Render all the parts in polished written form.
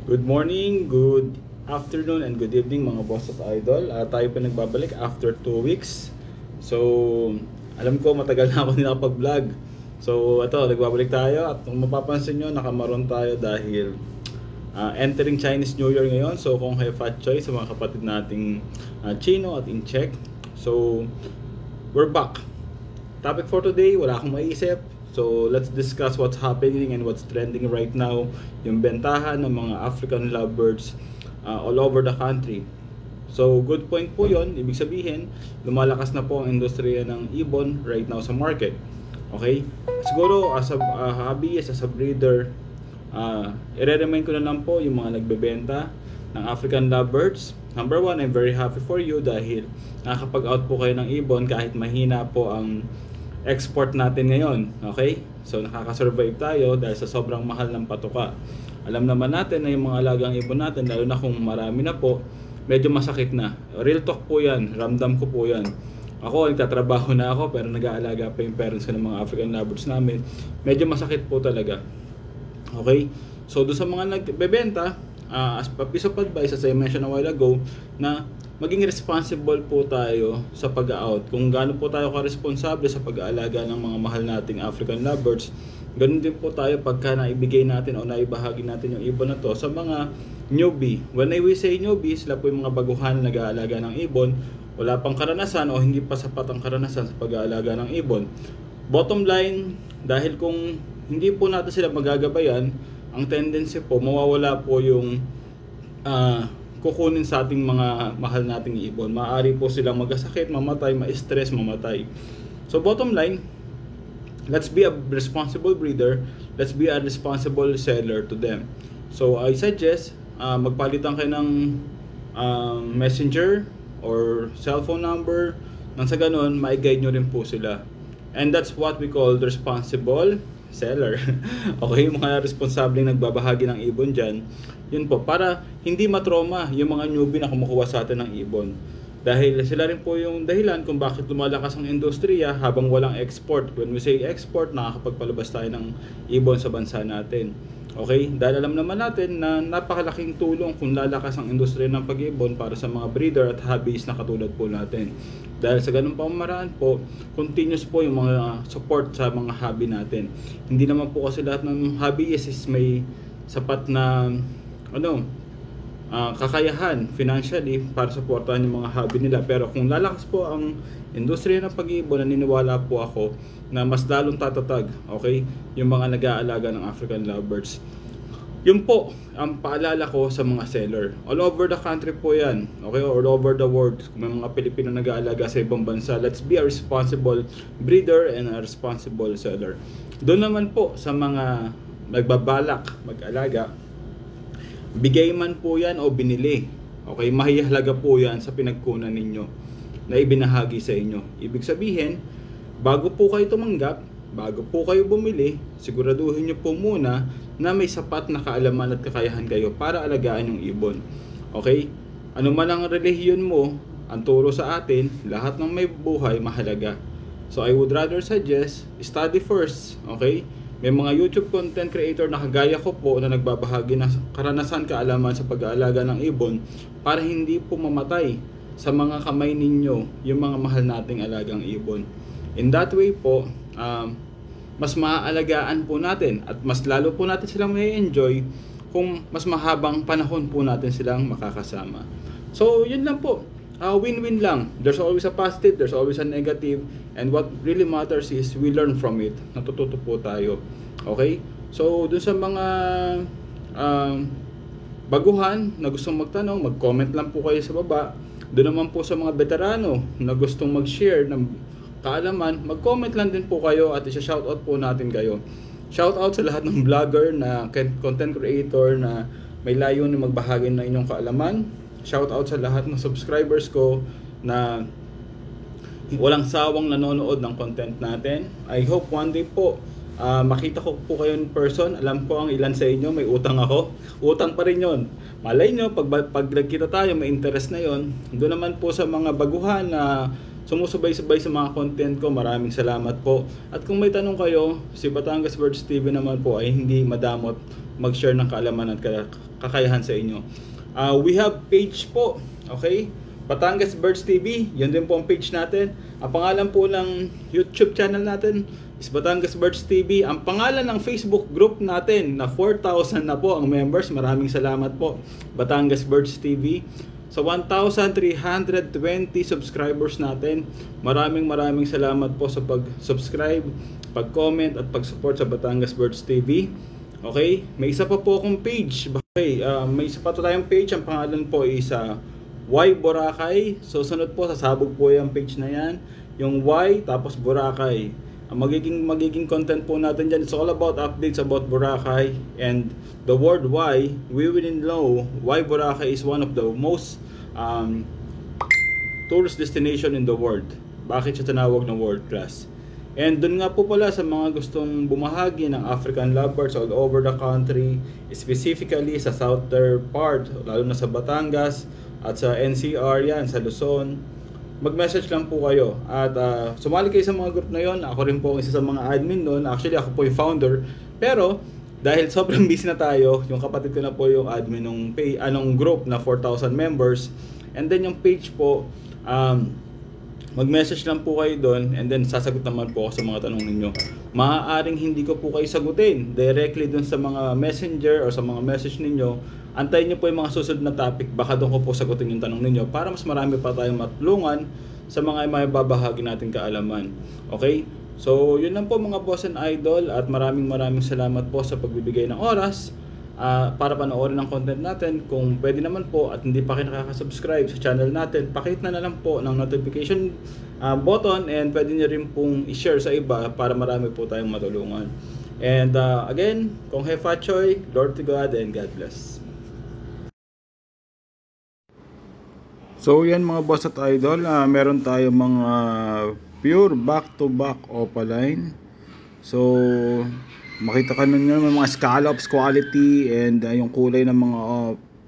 Good morning, good afternoon, and good evening mga boss at idol. Tayo pa nagbabalik after 2 weeks. So, alam ko matagal na ako nakapag-vlog. So, ito, nagbabalik tayo at kung mapapansin nyo, nakamaroon tayo dahil entering Chinese New Year ngayon. So, kung kayo fat choice sa mga kapatid nating Chino at Incheck. So, we're back. Topic for today, wala akong maisip. So let's discuss what's happening and what's trending right now, yung bentahan ng mga African lovebirds all over the country. So good point po yon, ibig sabihin lumalakas na po ang industriya ng ibon right now sa market. Okay? Siguro as a hobbyist, as a breeder, i-recommend ko na lang po yung mga nagbebenta ng African lovebirds. Number one, I'm very happy for you dahil nakakapag-out po kayo ng ibon kahit mahina po ang export natin ngayon. Okay? So nakaka-survive tayo dahil sa sobrang mahal ng patuka. Alam naman natin na yung mga alagang ibon natin, lalo na kung marami na po, medyo masakit na. Real talk po yan, ramdam ko po yan. Ako, nagtatrabaho na ako pero nag-aalaga pa yung parents ko ng mga African lovebirds namin. Medyo masakit po talaga. Okay? So doon sa mga nagbebenta, as a piece of advice, as I mentioned a while ago, na maging responsible po tayo sa pag-out. Kung gaano po tayo ka-responsable sa pag-aalaga ng mga mahal nating African lovebirds, ganun din po tayo pagka naibigay natin o naibahagi natin yung ibon na to sa mga newbie. When we say newbie, sila po yung mga baguhan na nag-aalaga ng ibon, wala pang karanasan o hindi pa sapat ang karanasan sa pag-aalaga ng ibon. Bottom line, dahil kung hindi po natin sila magagabayan, ang tendency po, mawawala po yung kukunin sa ating mga mahal nating ibon. Maaari po silang magkasakit, mamatay, ma-stress, mamatay. So bottom line, let's be a responsible breeder, let's be a responsible seller to them. So I suggest, magpalitan kayo ng messenger or cellphone number, nang sa ganun, ma-guide nyo rin po sila. And that's what we call the responsible seller. Okay, yung mga responsableng nagbabahagi ng ibon dyan, yun po, para hindi matrauma yung mga newbie na kumukuha sa atin ng ibon. Dahil sila rin po yung dahilan kung bakit lumalakas ang industriya habang walang export. When we say export, nakakapagpalabas tayo ng ibon sa bansa natin. Okay? Dahil alam naman natin na napakalaking tulong kung lalakas ang industriya ng pag-ibon para sa mga breeder at hobbyist na katulad po natin. Dahil sa ganung pamamaraan po, continuous po yung mga support sa mga hobby natin. Hindi naman po kasi lahat ng hobbyist is may sapat na kakayahan financially para supportahan yung mga hobby nila. Pero kung lalakas po ang industriya ng pag-iibon, naniniwala po ako na mas lalong tatatag, okay, yung mga nag-aalaga ng African lovebirds. Yun po ang paalala ko sa mga seller. All over the country po yan, okay, all over the world. Kung may mga Pilipino nag-aalaga sa ibang bansa, let's be a responsible breeder and a responsible seller. Doon naman po sa mga nagbabalak mag-alaga, bigay man po yan o binili, okay, mahihalaga po yan sa pinagkunan ninyo na ibinahagi sa inyo. Ibig sabihin, bago po kayo tumanggap, bago po kayo bumili, siguraduhin nyo po muna na may sapat na kaalaman at kakayahan kayo para alagaan yung ibon. Okay? Ano man ang relihiyon mo, ang turo sa atin, lahat ng may buhay mahalaga. So I would rather suggest, study first, okay? May mga YouTube content creator na kagaya ko po na nagbabahagi ng karanasan, kaalaman sa pag-aalaga ng ibon para hindi po mamatay sa mga kamay ninyo yung mga mahal nating alagang ibon. In that way po, mas maaalagaan po natin at mas lalo po natin silang may enjoy kung mas mahabang panahon po natin silang makakasama. So yun lang po. Win-win lang. There's always a positive, there's always a negative, and what really matters is we learn from it. Natututo po tayo. Okay? So, dun sa mga baguhan na gustong magtanong, mag-comment lang po kayo sa baba. Doon naman po sa mga veterano na gustong mag-share ng kaalaman, mag-comment lang din po kayo at isa-shoutout po natin kayo. Shoutout sa lahat ng vlogger na content creator na may layunin na magbahagi ng inyong kaalaman. Shout out sa lahat ng subscribers ko na walang sawang nanonood ng content natin. I hope one day po makita ko po kayo in person. Alam ko ang ilan sa inyo may utang ako. Utang pa rin yon. Malay nyo, pag nagkita tayo, may interest na yon. Doon naman po sa mga baguhan na sumusubay-subay sa mga content ko. Maraming salamat po. At kung may tanong kayo, si Batangas Birds TV naman po ay hindi madamot mag-share ng kaalaman at kakayahan sa inyo. We have page po, okay? Batangas Birds TV, yun din po ang page natin. Ang pangalan po ng YouTube channel natin is Batangas Birds TV. Ang pangalan ng Facebook group natin na 4,000 na po ang members. Maraming salamat po, Batangas Birds TV. Sa 1,320 subscribers natin, maraming salamat po sa pag-subscribe, pag-comment at pag-support sa Batangas Birds TV. Okay, may isa pa po akong page. Okay, may isa pa tayong page. Ang pangalan po is Y Boracay. So sunod po, sasabog po yung page na yan, yung Y tapos Boracay. Ang magiging content po natin dyan, it's all about updates about Boracay. And the word Y, we will know why Boracay is one of the most tourist destination in the world. Bakit siya tinawag ng world class? And dun nga po pala sa mga gustong bumahagi ng African lovebirds all over the country, specifically sa southern part, lalo na sa Batangas at sa NCR yan, sa Luzon, mag-message lang po kayo. At sumali kayo sa mga group na yon. Ako rin po isa sa mga admin doon. Actually, ako po yung founder. Pero, dahil sobrang busy na tayo, yung kapatid ko na po yung admin ng group na 4,000 members. And then yung page po, mag-message lang po kayo doon, and then sasagot naman po ako sa mga tanong ninyo. Maaaring hindi ko po kayo sagutin directly doon sa mga messenger o sa mga message ninyo. Antayin nyo po yung mga susunod na topic, baka doon ko po sagutin yung tanong ninyo para mas marami pa tayong matulungan sa mga babahagi natin kaalaman. Okay? So, yun lang po mga boss and idol, at maraming salamat po sa pagbibigay ng oras para panoorin ang content natin. Kung pwede naman po at hindi pa kayo nakaka-subscribe sa channel natin, pakihit na lang po ng notification button, and pwede nyo rin pong i-share sa iba para marami po tayong matulungan. And again, Kong Hefa Choy, Lord to God, and God bless. So yan mga boss at idol, meron tayo mga pure back-to-back opaline. So makita ka nun yun, may mga scallops quality, and yung kulay ng mga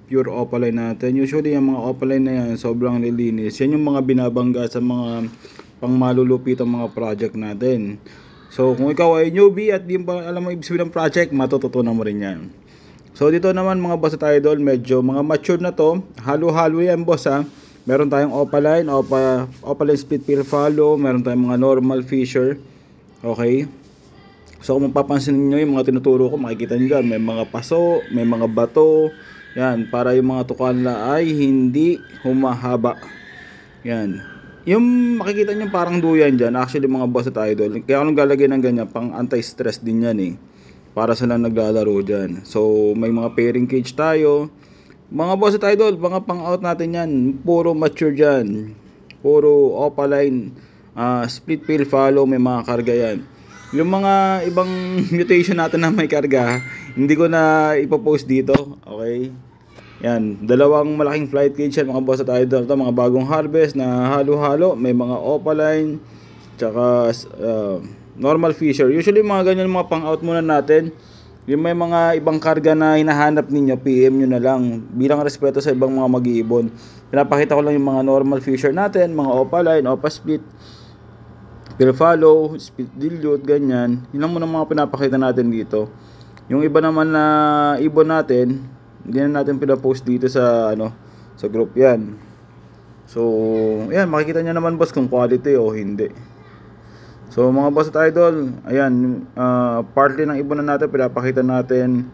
pure opaline natin. Usually yung mga opaline na yan sobrang lilinis. Yan yung mga binabangga sa mga pangmalulupit ang mga project natin. So kung ikaw ay newbie at di mo alam mo ibig sabihin ng project, matututunan mo rin yan. So dito naman mga boss at idol, medyo mga mature na to. Halo-halo yan boss ha. Meron tayong opaline, opaline split peel follow, meron tayong mga normal fisher. Okay. So kung mapapansin niyo yung mga tinuturo ko, makikita niyo dyan, may mga paso, may mga bato. Yan, para yung mga tukala ay hindi humahaba. Yan. Yung makikita niyo parang duyan dyan, actually mga boss at idol, kaya anong galagay ng ganyan, pang anti-stress din yan eh. Para sila naglalaro dyan. So may mga pairing cage tayo. Mga boss at idol, mga pang-out natin yan, puro mature dyan. Puro opaline, split peel follow, may mga karga yan. Yung mga ibang mutation natin na may karga, hindi ko na ipopost dito. Okay? Yan, dalawang malaking flight cage yan mga boss at idol. Ito, mga bagong harvest na halo-halo. May mga opaline, tsaka normal fisher. Usually mga ganyan mga pang-out muna natin. Yung may mga ibang karga na hinahanap ninyo, PM nyo na lang. Bilang respeto sa ibang mga mag-iibon. Pinapakita ko lang yung mga normal fisher natin, mga opaline, opa split, peel follow, split dilute, ganyan. Yun lang muna mga pinapakita natin dito. Yung iba naman na ibon natin, hindi na natin pinapost dito sa sa group yan. So, yan, makikita nyo naman boss kung quality o hindi. So mga boss at idol, ayan, partly ng ibon na natin, pinapakita natin.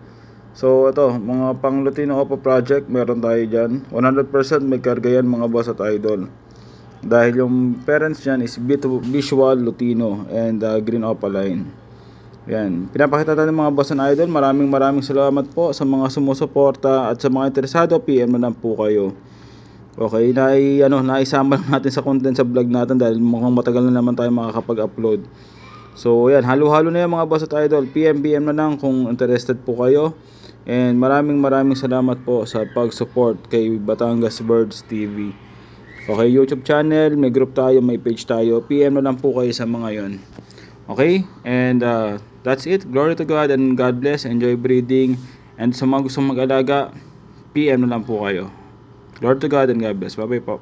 So ito, mga pang Lutino Opa project, meron tayo dyan. 100% may karga yan mga boss at idol. Dahil yung parents dyan is visual Lutino and green opaline. Yan, pinapakita natin mga boss and idol. Maraming salamat po sa mga sumusuporta, at sa mga interesado, PM na lang po kayo. Okay, naisama lang natin sa content sa vlog natin dahil mukhang matagal na naman tayo makakapag-upload. So yan, halo-halo na yan mga boss at idol. PM na lang kung interested po kayo. And maraming salamat po sa pag-support kay Batangas Birds TV. Okay, YouTube channel, may group tayo, may page tayo. PM na lang po kayo sa mga yon. Okay, and that's it. Glory to God and God bless. Enjoy breeding. And sa mga gustong mag-alaga, PM na lang po kayo. Lord to God and God bless. Bye bye po.